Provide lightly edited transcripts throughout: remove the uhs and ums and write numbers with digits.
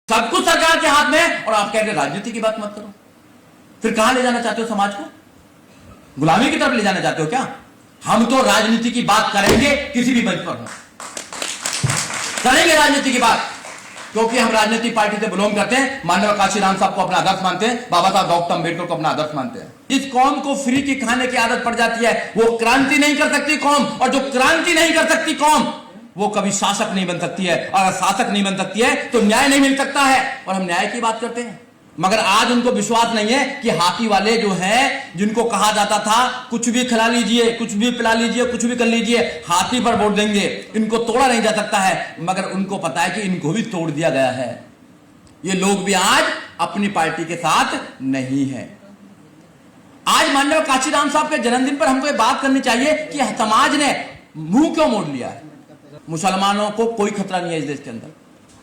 सब कुछ सरकार के हाथ में है और आप कह रहे राजनीति की बात मत करो। फिर कहां ले जाना चाहते हो समाज को? गुलामी की तरफ ले जाना चाहते हो क्या? हम तो राजनीति की बात करेंगे, किसी भी मंच पर करेंगे राजनीति की बात, क्योंकि हम राजनीतिक पार्टी से बिलोंग करते हैं। माननीय काशीराम साहब को अपना आदर्श मानते हैं, बाबा साहब डॉक्टर अम्बेडकर को अपना आदर्श मानते हैं। इस कौम को फ्री की खाने की आदत पड़ जाती है, वो क्रांति नहीं कर सकती कौम, और जो क्रांति नहीं कर सकती कौम वो कभी शासक नहीं बन सकती है, और अगर शासक नहीं बन सकती है तो न्याय नहीं मिल सकता है। और हम न्याय की बात करते हैं, मगर आज उनको विश्वास नहीं है कि हाथी वाले जो हैं, जिनको कहा जाता था कुछ भी खिला लीजिए, कुछ भी पिला लीजिए, कुछ भी कर लीजिए, हाथी पर वोट देंगे, इनको तोड़ा नहीं जा सकता है। मगर उनको पता है कि इनको भी तोड़ दिया गया है। ये लोग भी आज अपनी पार्टी के साथ नहीं है। आज माननीय काशीराम साहब के जन्मदिन पर हमको ये बात करनी चाहिए कि समाज ने मुंह क्यों मोड़ लिया है। मुसलमानों को कोई खतरा नहीं है इस देश के अंदर।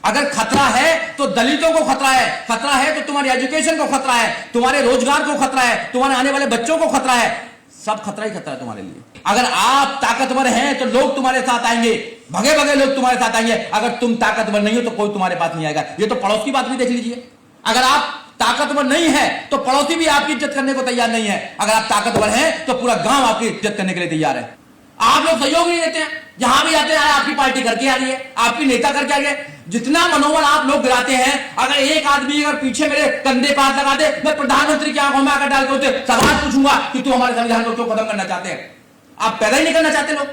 अगर खतरा है तो दलितों को खतरा है, खतरा है तो तुम्हारी एजुकेशन को खतरा है, तुम्हारे रोजगार को खतरा है, तुम्हारे आने वाले बच्चों को खतरा है, सब खतरा ही खतरा है तुम्हारे लिए। अगर आप ताकतवर हैं तो लोग तुम्हारे साथ आएंगे, भगे भगे लोग तुम्हारे साथ आएंगे। अगर तुम ताकतवर नहीं हो तो कोई तुम्हारे पास नहीं आएगा। ये तो पड़ोस की बात भी देख लीजिए। अगर आप ताकतवर नहीं है तो पड़ोसी भी आपकी इज्जत करने को तैयार नहीं है। अगर आप ताकतवर हैं तो पूरा गांव आपकी इज्जत करने के लिए तैयार है। आप लोग सहयोग नहीं देते हैं, जहां भी जाते हैं आपकी पार्टी करके आ रही है, आपकी नेता करके आ रही है। जितना मनोबल आप लोग गिराते हैं, अगर एक आदमी अगर पीछे मेरे कंधे पर हाथ लगा दे, मैं प्रधानमंत्री की आंखों में आकर डाल के सवाल पूछूंगा कि तू हमारे संविधान को क्यों खत्म करना चाहते हैं। आप पैदा ही नहीं करना चाहते लोग।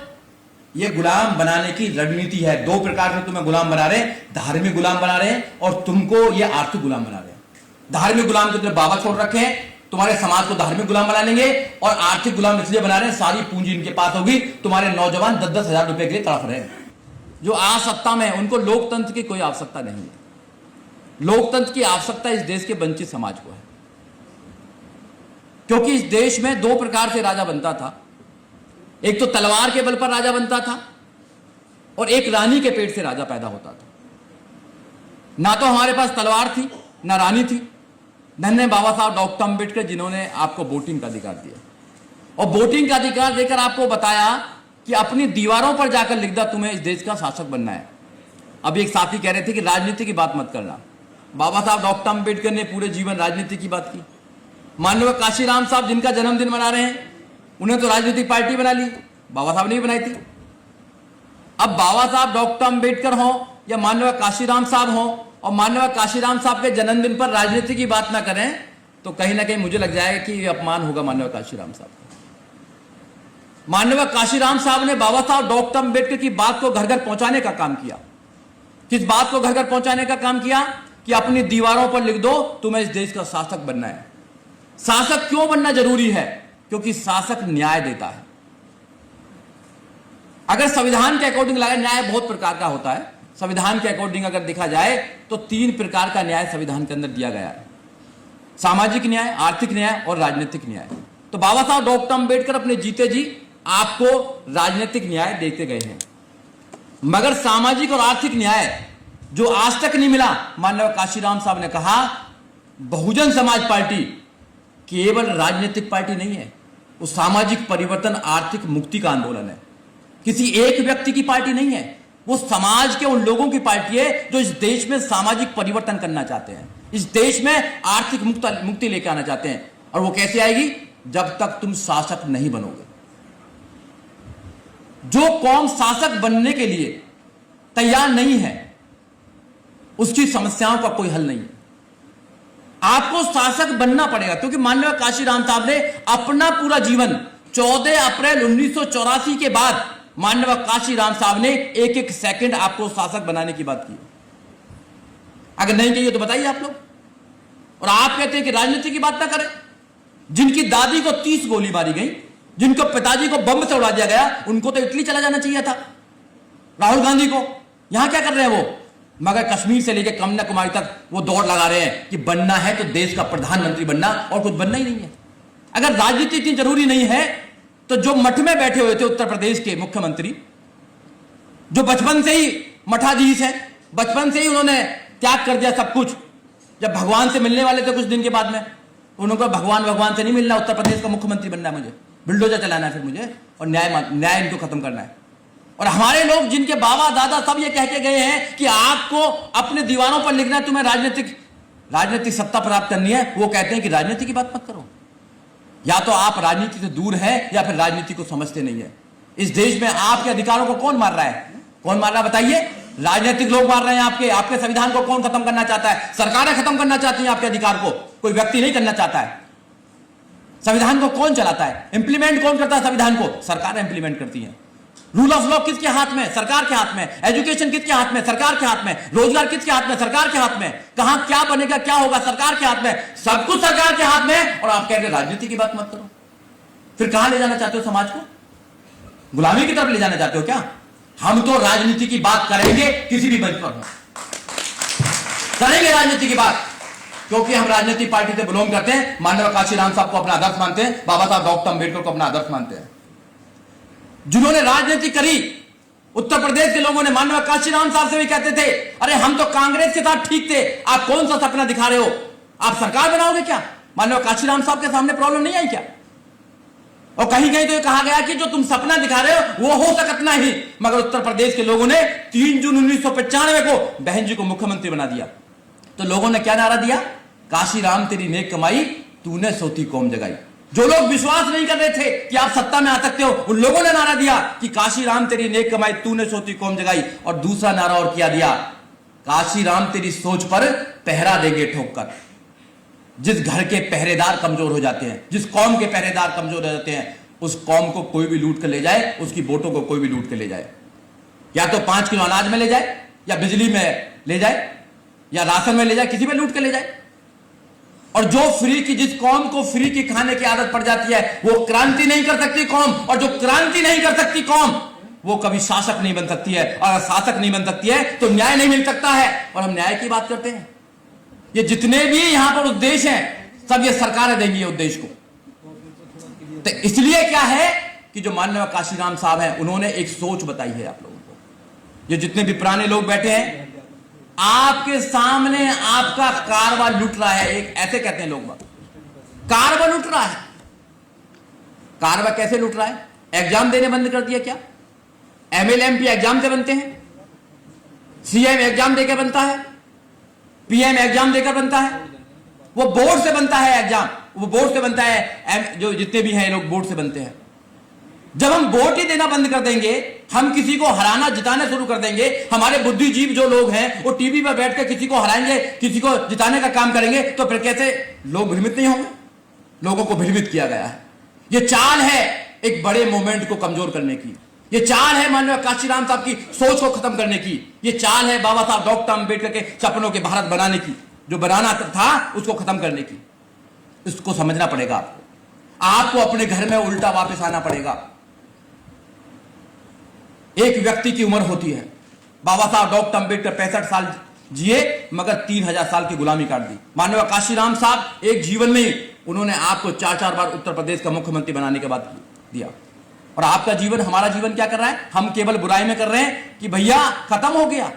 ये गुलाम बनाने की रणनीति है। दो प्रकार से तुम्हें गुलाम बना रहे हैं, धार्मिक गुलाम बना रहे हैं और तुमको ये आर्थिक गुलाम बना रहे हैं। धार्मिक गुलाम के तुमने बाबा छोड़ रखे हैं, तुम्हारे समाज को धार्मिक गुलाम बना लेंगे, और आर्थिक गुलाम इसलिए बना रहे हैं सारी पूंजी इनके पास होगी। तुम्हारे नौजवान 10-10 हजार रुपए के लिए तड़प रहे हैं। जो आज सत्ता में है उनको लोकतंत्र की कोई आवश्यकता नहीं है। लोकतंत्र की आवश्यकता इस देश के वंचित समाज को है, क्योंकि इस देश में दो प्रकार से राजा बनता था। एक तो तलवार के बल पर राजा बनता था और एक रानी के पेट से राजा पैदा होता था। ना तो हमारे पास तलवार थी ना रानी थी। धन्य बाबा साहब डॉक्टर अम्बेडकर जिन्होंने आपको वोटिंग का अधिकार दिया, और वोटिंग का अधिकार देकर आपको बताया कि अपनी दीवारों पर जाकर लिख दो तुम्हें इस देश का शासक बनना है। अभी एक साथी कह रहे थे कि राजनीति की बात मत करना। बाबा साहब डॉक्टर अम्बेडकर ने पूरे जीवन राजनीति की बात की। माननीय काशीराम साहब जिनका जन्मदिन मना रहे हैं, उन्हें तो राजनीतिक पार्टी बना ली, बाबा साहब ने भी बनाई थी। अब बाबा साहब डॉक्टर अम्बेडकर हो या माननीय काशीराम साहब हो, और माननीय काशीराम साहब के जन्मदिन पर राजनीति की बात ना करें तो कहीं ना कहीं मुझे लग जाएगा कि ये अपमान होगा माननीय काशीराम साहब का। माननीय काशीराम साहब ने बाबा साहब डॉक्टर अम्बेडकर की बात को घर घर पहुंचाने का काम किया। किस बात को घर घर पहुंचाने का काम किया? कि अपनी दीवारों पर लिख दो तुम्हें इस देश का शासक बनना है। शासक क्यों बनना जरूरी है? क्योंकि शासक न्याय देता है। अगर संविधान के अकॉर्डिंग लगे, न्याय बहुत प्रकार का होता है। संविधान के अकॉर्डिंग अगर देखा जाए तो 3 प्रकार का न्याय संविधान के अंदर दिया गया है: सामाजिक न्याय, आर्थिक न्याय और राजनीतिक न्याय। तो बाबा साहब डॉक्टर अम्बेडकर अपने जीते जी आपको राजनीतिक न्याय देते गए हैं, मगर सामाजिक और आर्थिक न्याय जो आज तक नहीं मिला। माननीय काशीराम साहब ने कहा बहुजन समाज पार्टी केवल राजनीतिक पार्टी नहीं है, वो सामाजिक परिवर्तन, आर्थिक मुक्ति का आंदोलन है। किसी एक व्यक्ति की पार्टी नहीं है, वो समाज के उन लोगों की पार्टी है जो इस देश में सामाजिक परिवर्तन करना चाहते हैं, इस देश में आर्थिक मुक्ति लेकर आना चाहते हैं। और वो कैसे आएगी? जब तक तुम शासक नहीं बनोगे। जो कौम शासक बनने के लिए तैयार नहीं है उसकी समस्याओं का कोई हल नहीं है। आपको शासक बनना पड़ेगा, क्योंकि माननीय काशीराम साहब ने अपना पूरा जीवन 14 अप्रैल 1984 के बाद माननीय काशीराम साहब ने एक एक सेकंड आपको शासक बनाने की बात की। अगर नहीं कही तो बताइए आप लोग। और आप कहते हैं कि राजनीति की बात ना करें। जिनकी दादी को 30 गोली मारी गई, जिनको पिताजी को बम से उड़ा दिया गया, उनको तो इटली चला जाना चाहिए था। राहुल गांधी को यहां क्या कर रहे हैं वो? मगर कश्मीर से लेकर कन्याकुमारी तक वो दौड़ लगा रहे हैं कि बनना है तो देश का प्रधानमंत्री बनना, और कुछ बनना ही नहीं है। अगर राजनीति इतनी जरूरी नहीं है तो जो मठ में बैठे हुए थे उत्तर प्रदेश के मुख्यमंत्री, जो बचपन से ही मठाधीश है, बचपन से ही उन्होंने त्याग कर दिया सब कुछ, जब भगवान से मिलने वाले थे कुछ दिन के बाद में, उनको भगवान से नहीं मिलना, उत्तर प्रदेश का मुख्यमंत्री बनना है मुझे, बुलडोजर चलाना है फिर मुझे, और न्याय इनको खत्म करना है। और हमारे लोग जिनके बाबा दादा सब ये कह के गए हैं कि आपको अपने दीवारों पर लिखना है, तुम्हें राजनीतिक सत्ता प्राप्त करनी है, वो कहते हैं कि राजनीति की बात मत करो। या तो आप राजनीति से दूर हैं या फिर राजनीति को समझते नहीं है। इस देश में आपके अधिकारों को कौन मार रहा है? कौन मार रहा है बताइए? राजनीतिक लोग मार रहे हैं। आपके संविधान को कौन खत्म करना चाहता है? सरकारें खत्म करना चाहती हैं आपके अधिकार को, कोई व्यक्ति नहीं करना चाहता है। संविधान को कौन चलाता है? इंप्लीमेंट कौन करता है संविधान को? सरकारें इंप्लीमेंट करती हैं। रूल ऑफ लॉ किसके हाथ में? सरकार के हाथ में। एजुकेशन किसके हाथ में? सरकार के हाथ में। रोजगार किसके हाथ में? सरकार के हाथ में। कहां क्या बनेगा, क्या होगा? सरकार के हाथ में। सब कुछ सरकार के हाथ में। और आप कह रहे राजनीति की बात मत करो। फिर कहां ले जाना चाहते हो समाज को? गुलामी की तरफ ले जाना चाहते हो क्या? हम तो राजनीति की बात करेंगे, किसी भी मंच पर करेंगे राजनीति की बात, क्योंकि हम राजनीतिक पार्टी से बिलोंग करते हैं। माननीय काशीराम साहब को अपना आदर्श मानते हैं, बाबा साहब डॉक्टर अंबेडकर को अपना आदर्श मानते हैं। जिन्होंने राजनीति करी उत्तर प्रदेश के लोगों ने माननीय काशीराम साहब से भी कहते थे, अरे हम तो कांग्रेस के साथ ठीक थे, आप कौन सा सपना दिखा रहे हो? आप सरकार बनाओगे क्या? माननीय काशीराम साहब के सामने प्रॉब्लम नहीं आई क्या? और कहीं कहीं तो ये कहा गया कि जो तुम सपना दिखा रहे हो वो हो सकता नहीं, मगर उत्तर प्रदेश के लोगों ने 3 जून 1995 को बहन जी को मुख्यमंत्री बना दिया। तो लोगों ने क्या नारा दिया? काशीराम तेरी नेक कमाई, तूने सोती कौम जगाई। जो लोग विश्वास नहीं कर रहे थे कि आप सत्ता में आ सकते हो, उन लोगों ने नारा दिया कि काशीराम तेरी नेक कमाई, तूने सोती कौम जगाई। और दूसरा नारा और किया दिया, काशीराम तेरी सोच पर पहरा देंगे ठोक कर। जिस घर के पहरेदार कमजोर हो जाते हैं, जिस कौम के पहरेदार कमजोर हो जाते हैं, उस कौम को कोई भी लूट कर ले जाए, उसकी वोटों को कोई भी लूट कर ले जाए। या तो 5 किलो अनाज में ले जाए, या बिजली में ले जाए, या राशन में ले जाए, किसी में लूट कर ले जाए। और जो जिस कौम को फ्री की खाने की आदत पड़ जाती है, वो क्रांति नहीं कर सकती कौम। और जो क्रांति नहीं कर सकती कौम, वो कभी शासक नहीं बन सकती है। और अगर शासक नहीं बन सकती है तो न्याय नहीं मिल सकता है। और हम न्याय की बात करते हैं। ये जितने भी यहां पर उद्देश्य हैं, सब ये सरकारें देंगी उद्देश्य को। तो इसलिए क्या है कि जो माननीय काशीराम साहब हैं, उन्होंने एक सोच बताई है आप लोगों को। ये जितने भी पुराने लोग बैठे हैं, आपके सामने आपका कारवा लुट रहा है। एक ऐसे कहते हैं लोग, कारवा लुट रहा है। कारवा कैसे लुट रहा है? एग्जाम देने बंद कर दिया क्या? एमएलए एमपी एग्जाम से बनते हैं, सीएम एग्जाम देकर बनता है, पीएम एग्जाम देकर बनता है, वो बोर्ड से बनता है एग्जाम, वो बोर्ड से बनता है। जो जितने भी हैं लोग बोर्ड से बनते हैं। जब हम वोट ही देना बंद कर देंगे, हम किसी को हराना जिताना शुरू कर देंगे, हमारे बुद्धिजीव जो लोग हैं वो टीवी पर बैठकर किसी को हराएंगे, किसी को जिताने का काम करेंगे, तो फिर कैसे लोग भ्रमित नहीं होंगे? लोगों को भ्रमित किया गया है। ये चाल है एक बड़े मूवमेंट को कमजोर करने की। ये चाल है माननीय काशीराम साहब की सोच को खत्म करने की। ये चाल है बाबा साहब डॉक्टर अंबेडकर के सपनों के भारत बनाने की। जो बनाना था उसको खत्म करने की। इसको समझना पड़ेगा आपको अपने घर में उल्टा वापस आना पड़ेगा। एक व्यक्ति की उम्र होती है, बाबा साहब डॉक्टर अंबेडकर 65 साल जिए, मगर 3000 साल की गुलामी काट दी। माननीय काशीराम साहब एक जीवन में ही उन्होंने आपको 4-4 बार उत्तर प्रदेश का मुख्यमंत्री बनाने के बाद दिया। और आपका जीवन, हमारा जीवन क्या कर रहा है? हम केवल बुराई में कर रहे हैं कि भैया खत्म हो गया,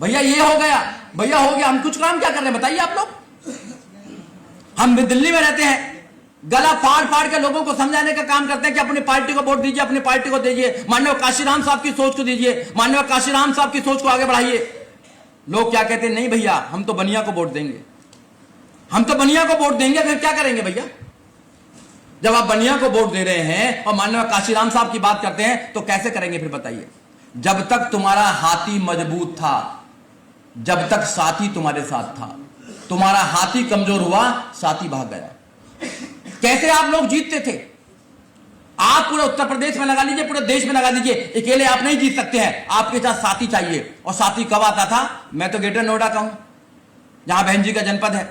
भैया ये हो गया, भैया हो गया। हम कुछ काम क्या कर रहे हैं बताइए आप लोग? हम दिल्ली में रहते हैं, गला फाड़ फाड़ के लोगों को समझाने का काम करते हैं कि अपनी पार्टी को वोट दीजिए, अपनी पार्टी को दीजिए, माननीय काशीराम साहब की सोच को दीजिए, माननीय काशीराम साहब की सोच को आगे बढ़ाइए। लोग क्या कहते हैं? नहीं भैया, हम तो बनिया को वोट देंगे, हम तो बनिया को वोट देंगे। फिर क्या करेंगे भैया? जब आप बनिया को वोट दे रहे हैं और माननीय काशीराम साहब की बात करते हैं, तो कैसे करेंगे फिर बताइए? जब तक तुम्हारा हाथी मजबूत था, जब तक साथी तुम्हारे साथ था, तुम्हारा हाथी कमजोर हुआ, साथी भाग गया। कैसे आप लोग जीतते थे? आप पूरे उत्तर प्रदेश में लगा लीजिए, पूरे देश में लगा लीजिए, अकेले आप नहीं जीत सकते हैं, आपके साथ साथी चाहिए। और साथी कब आता था? मैं तो ग्रेटर नोएडा का हूं, जहां बहन जी का जनपद है।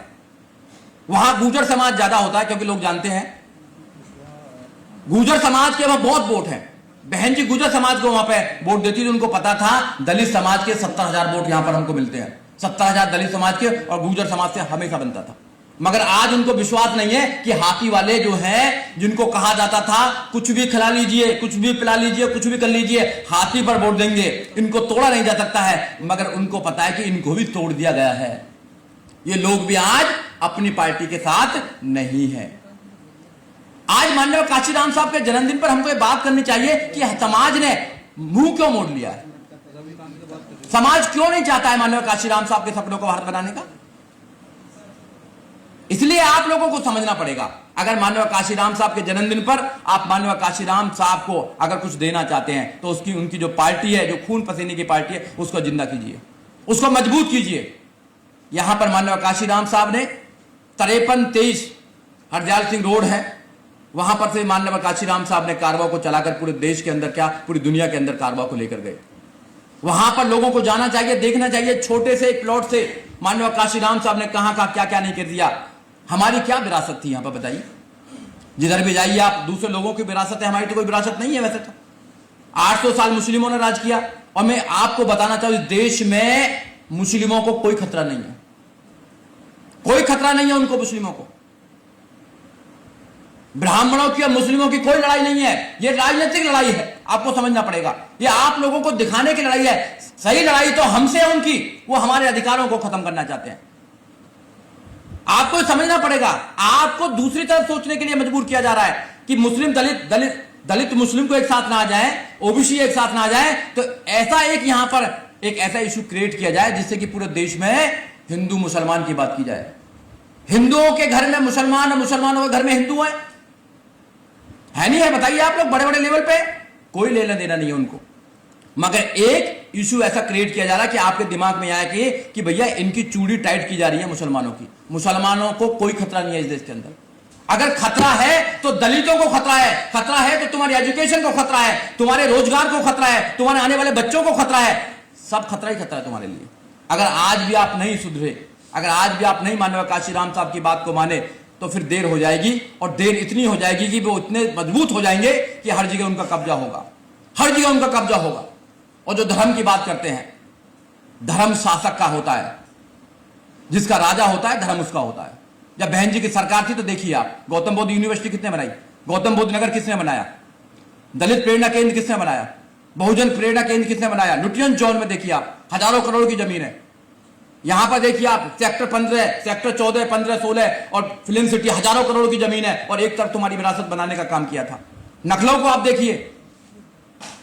वहां गुर्जर समाज ज्यादा होता है, क्योंकि लोग जानते हैं गुर्जर समाज के वहां बहुत वोट है। बहन जी गुर्जर समाज को वहां पे वोट देती थी। उनको पता था दलित समाज के 70,000 वोट यहां पर हमको मिलते हैं, 70,000 दलित समाज के, और गुर्जर समाज से हमेशा बनता था। मगर आज उनको विश्वास नहीं है कि हाथी वाले जो हैं, जिनको कहा जाता था कुछ भी खिला लीजिए, कुछ भी पिला लीजिए, कुछ भी कर लीजिए, हाथी पर वोट देंगे, इनको तोड़ा नहीं जा सकता है। मगर उनको पता है कि इनको भी तोड़ दिया गया है। ये लोग भी आज अपनी पार्टी के साथ नहीं है। आज माननीय काशीराम साहब के जन्मदिन पर हमको ये बात करनी चाहिए कि समाज ने मुंह क्यों मोड़ लिया है? समाज क्यों नहीं चाहता है माननीय काशीराम साहब के सपनों को भारत बनाने का? इसलिए आप लोगों को समझना पड़ेगा। अगर माननीय काशीराम साहब के जन्मदिन पर आप माननीय काशीराम साहब को अगर कुछ देना चाहते हैं तो उसकी उनकी जो पार्टी है, जो खून पसीने की पार्टी है, उसको जिंदा कीजिए, उसको मजबूत कीजिए। यहां पर माननीय काशीराम साहब ने 53-23 हरदयाल सिंह रोड है, वहां पर से माननीय काशीराम साहब ने कारवा को चलाकर पूरे देश के अंदर, क्या पूरी दुनिया के अंदर कारवा को लेकर गए। वहां पर लोगों को जाना चाहिए, देखना चाहिए, छोटे से एक प्लॉट से माननीय काशीराम साहब ने कहां कहां क्या क्या नहीं कर दिया। हमारी क्या विरासत थी यहां पर बताइए? जिधर भी जाइए आप, दूसरे लोगों की विरासत है, हमारी तो कोई विरासत नहीं है। वैसे तो 800 साल मुस्लिमों ने राज किया, और मैं आपको बताना चाहूं इस देश में मुस्लिमों को कोई खतरा नहीं है, कोई खतरा नहीं है उनको, मुस्लिमों को। ब्राह्मणों की और मुस्लिमों की कोई लड़ाई नहीं है, यह राजनीतिक लड़ाई है, आपको समझना पड़ेगा। यह आप लोगों को दिखाने की लड़ाई है। सही लड़ाई तो हमसे है उनकी, वो हमारे अधिकारों को खत्म करना चाहते हैं। आपको समझना पड़ेगा, आपको दूसरी तरफ सोचने के लिए मजबूर किया जा रहा है कि मुस्लिम दलित मुस्लिम को एक साथ ना आ जाए, ओबीसी एक साथ ना आ जाए, तो ऐसा एक यहां पर एक ऐसा इशू क्रिएट किया जाए जिससे कि पूरे देश में हिंदू मुसलमान की बात की जाए। हिंदुओं के घर में मुसलमान और मुसलमानों के घर में हिंदू है नहीं है? बताइए आप लोग, बड़े बड़े लेवल पे कोई लेना देना नहीं है उनको। मगर एक इशू ऐसा क्रिएट किया जा रहा है कि आपके दिमाग में आया कि भैया इनकी चूड़ी टाइट की जा रही है मुसलमानों की। मुसलमानों को कोई खतरा नहीं है इस देश के अंदर। अगर खतरा है तो दलितों को खतरा है, खतरा है तो तुम्हारी एजुकेशन को खतरा है, तुम्हारे रोजगार को खतरा है, तुम्हारे आने वाले बच्चों को खतरा है, सब खतरा ही खतरा है तुम्हारे लिए। अगर आज भी आप नहीं सुधरे, अगर आज भी आप नहीं माननीय काशीराम साहब की बात को माने, तो फिर देर हो जाएगी, और देर इतनी हो जाएगी कि वो इतने मजबूत हो जाएंगे कि हर जगह उनका कब्जा होगा, हर जगह उनका कब्जा होगा। और जो धर्म की बात करते हैं, धर्म शासक का होता है, जिसका राजा होता है धर्म उसका होता है। जब बहन जी की सरकार थी तो देखिए आप, गौतम बुद्ध यूनिवर्सिटी किसने बनाई? गौतम बुद्ध नगर किसने बनाया? दलित प्रेरणा केंद्र किसने बनाया? बहुजन प्रेरणा केंद्र किसने बनाया? लुटियन जोन में देखिए आप, हजारों करोड़ की जमीन है। यहां पर देखिए आप, सेक्टर 15, सेक्टर 14, 15, 16 और फिल्म सिटी, हजारों करोड़ की जमीन है, और एक तरफ तुम्हारी विरासत बनाने का काम किया था। नकलों को आप देखिए,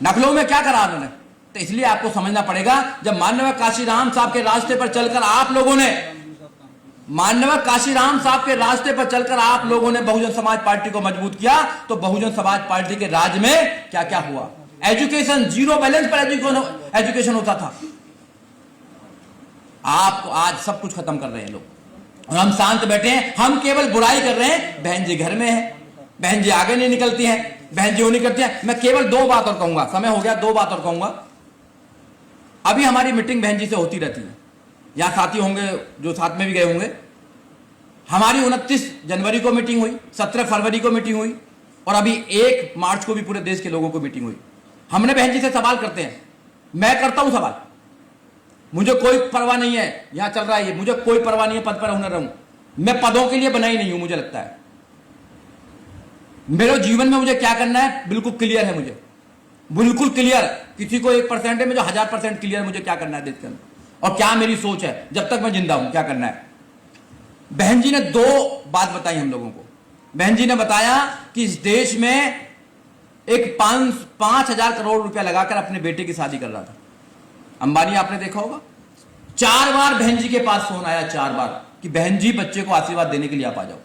नकलों में क्या करा उन्होंने। तो इसलिए आपको समझना पड़ेगा, जब माननीय काशीराम साहब के रास्ते पर चलकर आप लोगों ने, माननीय काशीराम साहब के रास्ते पर चलकर आप लोगों ने बहुजन समाज पार्टी को मजबूत किया, तो बहुजन समाज पार्टी के राज में क्या क्या हुआ? एजुकेशन, जीरो बैलेंस पर एजुकेशन होता था। आपको आज सब कुछ खत्म कर रहे हैं लोग, और हम शांत बैठे हैं, हम केवल बुराई कर रहे हैं। बहन जी घर में है, बहन जी आगे नहीं निकलती हैं, बहन जी वो नहीं करती हैं। मैं केवल 2 बात और कहूंगा, समय हो गया, 2 बात और कहूंगा। अभी हमारी मीटिंग बहन जी से होती रहती है, यहां साथी होंगे जो साथ में भी गए होंगे। हमारी 29 जनवरी को मीटिंग हुई, 17 फरवरी को मीटिंग हुई, और अभी 1 मार्च को भी पूरे देश के लोगों को मीटिंग हुई। हमने बहन जी से सवाल करते हैं, मैं करता हूं सवाल, मुझे कोई परवाह नहीं है, यहां चल रहा है ये, मुझे कोई परवाह नहीं है पद पर रहूं, मैं पदों के लिए बना ही नहीं हूं। मुझे लगता है मेरे जीवन में मुझे क्या करना है बिल्कुल क्लियर है, मुझे बिल्कुल क्लियर। किसी को 1% है, मुझे 1000% क्लियर मुझे क्या करना है देश के अंदर, और क्या मेरी सोच है जब तक मैं जिंदा हूं, क्या करना है। बहन जी ने 2 बात बताई हम लोगों को। बहन जी ने बताया कि इस देश में एक 5,000 करोड़ रुपया लगाकर अपने बेटे की शादी कर रहा था। अंबानी आपने देखा होगा, 4 बार बहन जी के पास फोन आया, 4 बार, कि बहन जी बच्चे को आशीर्वाद देने के लिए आप आ जाओ।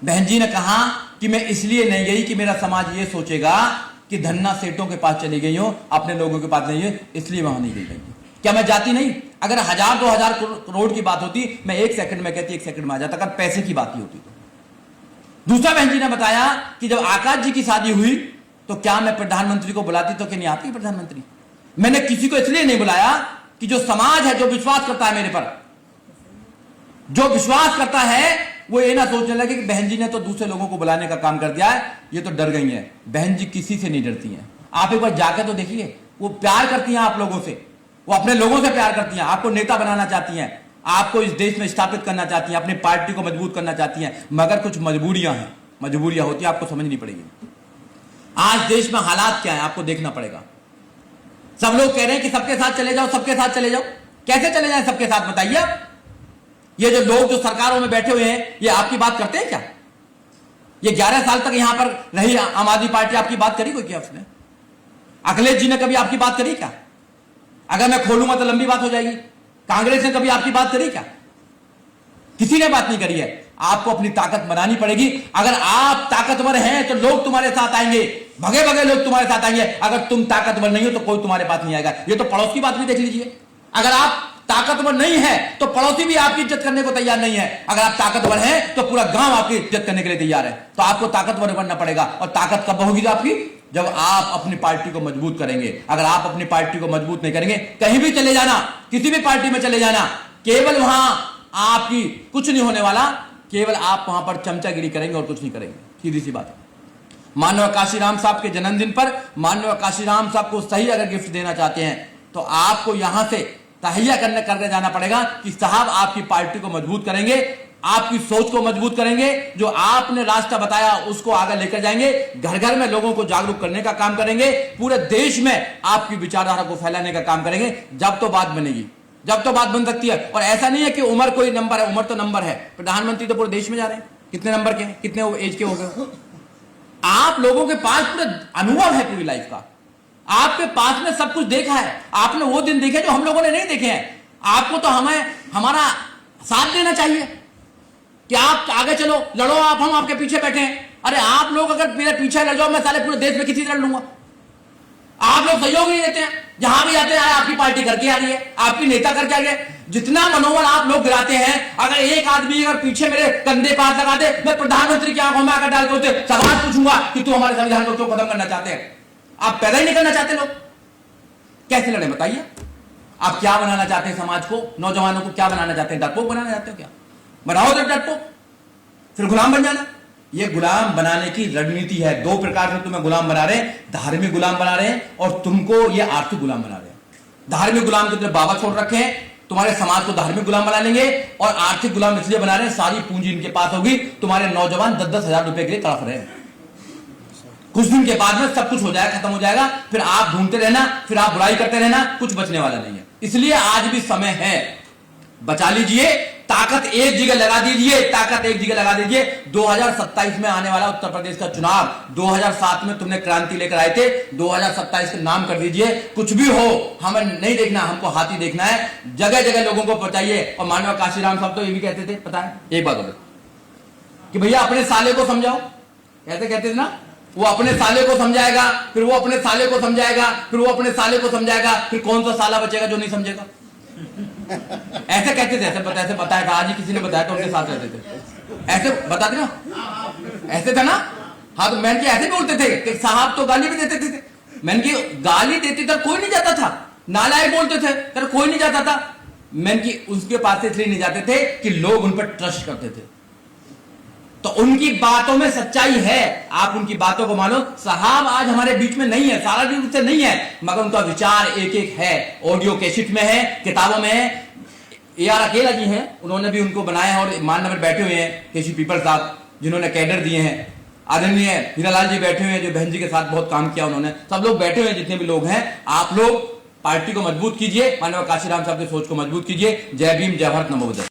बहन जी ने कहा कि मैं इसलिए नहीं गई कि मेरा समाज ये सोचेगा कि धन्ना सेठों के पास चली गई हो, अपने लोगों के पास नहीं है, इसलिए वहां नहीं गई। क्या मैं जाती नहीं? अगर 1000-2000 करोड़ की बात होती, मैं 1 सेकंड में कहती, 1 सेकंड में आ जाता, अगर पैसे की बात ही होती तो। दूसरा बहन जी ने बताया कि जब आकाश जी की शादी हुई तो क्या मैं प्रधानमंत्री को बुलाती, तो क्या नहीं आती प्रधानमंत्री। मैंने किसी को इसलिए नहीं बुलाया कि जो समाज है, जो विश्वास करता है मेरे पर, जो विश्वास करता है, वो ये ना सोचने लगे कि बहन जी ने तो दूसरे लोगों को बुलाने का काम कर दिया है, ये तो डर गई हैं। बहन जी किसी से नहीं डरती हैं। आप एक बार जाकर तो देखिए, वो प्यार करती हैं आप लोगों से, वो अपने लोगों से प्यार करती हैं, आपको नेता बनाना चाहती हैं, आपको इस देश में स्थापित करना चाहती हैं, अपनी पार्टी को मजबूत करना चाहती हैं, मगर कुछ मजबूरियां हैं, मजबूरियां होती है, आपको समझनी पड़ेगी। आज देश में हालात क्या है आपको देखना पड़ेगा। सब लोग कह रहे हैं कि सबके साथ चले जाओ, सबके साथ चले जाओ। कैसे चले जाएं सबके साथ, बताइए आप। ये जो लोग जो सरकारों में बैठे हुए हैं, ये आपकी बात करते हैं क्या? ये 11 साल तक यहां पर रही आम आदमी पार्टी, आपकी बात करी कोई क्या उसने? अखिलेश जी ने कभी आपकी बात करी क्या? अगर मैं खोलूंगा तो लंबी बात हो जाएगी। कांग्रेस ने कभी आपकी बात करी क्या? किसी ने बात नहीं करी है। आपको अपनी ताकत बनानी पड़ेगी। अगर आप ताकतवर हैं तो लोग तुम्हारे साथ आएंगे, भगे भगे लोग तुम्हारे साथ आएंगे। अगर तुम ताकतवर नहीं हो तो कोई तुम्हारे पास नहीं आएगा। ये तो पड़ोस की बात भी देख लीजिए। अगर आप ताकतवर नहीं है तो पड़ोसी भी आपकी इज्जत करने को तैयार नहीं है। अगर आप ताकतवर हैं तो पूरा गांव आपकी इज्जत करने के लिए तैयार है। तो आपको ताकतवर बनना पड़ेगा। और ताकत कब होगी आपकी? जब आप अपनी पार्टी को मजबूत करेंगे। अगर आप अपनी पार्टी को मजबूत नहीं करेंगे, कहीं भी चले जाना, किसी भी पार्टी में चले जाना, केवल वहां आपकी कुछ नहीं होने वाला। केवल आप वहां पर चमचागिरी करेंगे और कुछ नहीं करेंगे। सीधी सी बात है। माननीय काशीराम साहब के जन्मदिन पर माननीय काशीराम साहब को सही अगर गिफ्ट देना चाहते हैं तो आपको यहां से तहैया करने जाना पड़ेगा कि साहब आपकी पार्टी को मजबूत करेंगे, आपकी सोच को मजबूत करेंगे, जो आपने रास्ता बताया उसको आगे लेकर जाएंगे, घर घर में लोगों को जागरूक करने का काम करेंगे, पूरे देश में आपकी विचारधारा को फैलाने का काम करेंगे। जब तो बात बनेगी, जब तो बात बन सकती है। और ऐसा नहीं है कि उम्र कोई नंबर है, उम्र तो नंबर है। प्रधानमंत्री तो पूरे देश में जा रहे हैं, कितने नंबर के, कितने एज के हो गए। आप लोगों के पास पूरा अनुभव है पूरी लाइफ का, आपके पास में सब कुछ देखा है। आपने वो दिन देखे जो हम लोगों ने नहीं देखे हैं। आपको तो हमारा साथ देना चाहिए कि आप आगे चलो, लड़ो, आप हम आपके पीछे बैठे हैं। अरे आप लोग अगर मेरे पीछे लड़ जाओ, मैं साले पूरे देश में किसी से लड़ लूंगा। आप लोग सहयोग नहीं देते हैं, जहां भी आते हैं आपकी पार्टी करके आ रही है, आपकी नेता करके आ गए। जितना मनोबल आप लोग गिराते हैं, अगर एक आदमी अगर पीछे मेरे कंधे पर हाथ लगा दे, मैं प्रधानमंत्री की आंखों में आकर डाल के सवाल पूछूंगा कि तू हमारे संविधान को क्यों खत्म करना चाहते हैं। आप पैदा ही नहीं करना चाहते, लोग कैसे लड़े बताइए। आप क्या बनाना चाहते हैं समाज को, नौजवानों को क्या बनाना चाहते हैं? डरपोक बनाना चाहते हो क्या? बनाओ तो डरपोक, फिर गुलाम बन जाना। ये गुलाम बनाने की रणनीति है। दो प्रकार से तुम्हें गुलाम बना रहे हैं, धार्मिक गुलाम बना रहे हैं और तुमको ये आर्थिक गुलाम बना रहे हैं। धार्मिक गुलाम तो बाबा छोड़ रखे हैं, तुम्हारे समाज को धार्मिक गुलाम बना लेंगे। और आर्थिक गुलाम इसलिए बना रहे हैं, सारी पूंजी इनके पास होगी। तुम्हारे नौजवान 10-10 हजार रुपए के लिए तड़प रहे हैं। कुछ दिन के बाद में सब कुछ हो जाएगा, खत्म हो जाएगा, फिर आप ढूंढते रहना, फिर आप बुराई करते रहना, कुछ बचने वाला नहीं है। इसलिए आज भी समय है, बचा लीजिए, ताकत एक जगह लगा दीजिए, ताकत एक जगह लगा दीजिए। 2027 में आने वाला उत्तर प्रदेश का चुनाव, 2007 में तुमने क्रांति लेकर आए थे, 2027 का नाम कर दीजिए। कुछ भी हो हमें नहीं देखना, हमको हाथी देखना है। जगह जगह लोगों को पहुंचाइए। और माननीय काशीराम साहब तो ये भी कहते थे, पता है एक बात होगी कि भैया अपने साले को समझाओ, कहते थे ना, वो अपने साले को समझाएगा, फिर वो अपने साले को समझाएगा, फिर वो अपने साले को समझाएगा, फिर कौन सा साला बचेगा जो नहीं समझेगा। ऐसे कहते थे, ऐसे बताया था, आज ही किसी ने बताया था, उनके साथ रहते थे, ऐसे बताते ना, ऐसे था ना। हाँ, तो मैंने ऐसे बोलते थे कि साहब तो गाली भी देते थे। मैंने की गाली देते थे, कोई नहीं जाता था, नालायक बोलते थे, तर कोई नहीं जाता था। मैंने की उसके पास इसलिए नहीं जाते थे कि लोग उन पर ट्रस्ट करते थे। तो उनकी बातों में सच्चाई है, आप उनकी बातों को मानो। साहब आज हमारे बीच में नहीं है, सारा दिन उससे नहीं है, मगर उनका विचार एक एक है, ऑडियो कैसेट में है, किताबों में है। AR अकेला जी हैं, उन्होंने भी उनको बनाया है। और माननीय बैठे हुए हैं केसी पीपल साहब, जिन्होंने कैडर दिए हैं। आदरणीय हीरालाल जी बैठे हुए हैं, जो बहन जी के साथ बहुत काम किया उन्होंने। सब लोग बैठे हुए हैं, जितने भी लोग हैं। आप लोग पार्टी को मजबूत कीजिए, माननीय काशीराम साहब की सोच को मजबूत कीजिए। जय भीम, जय भारत, नमो बुद्धाय।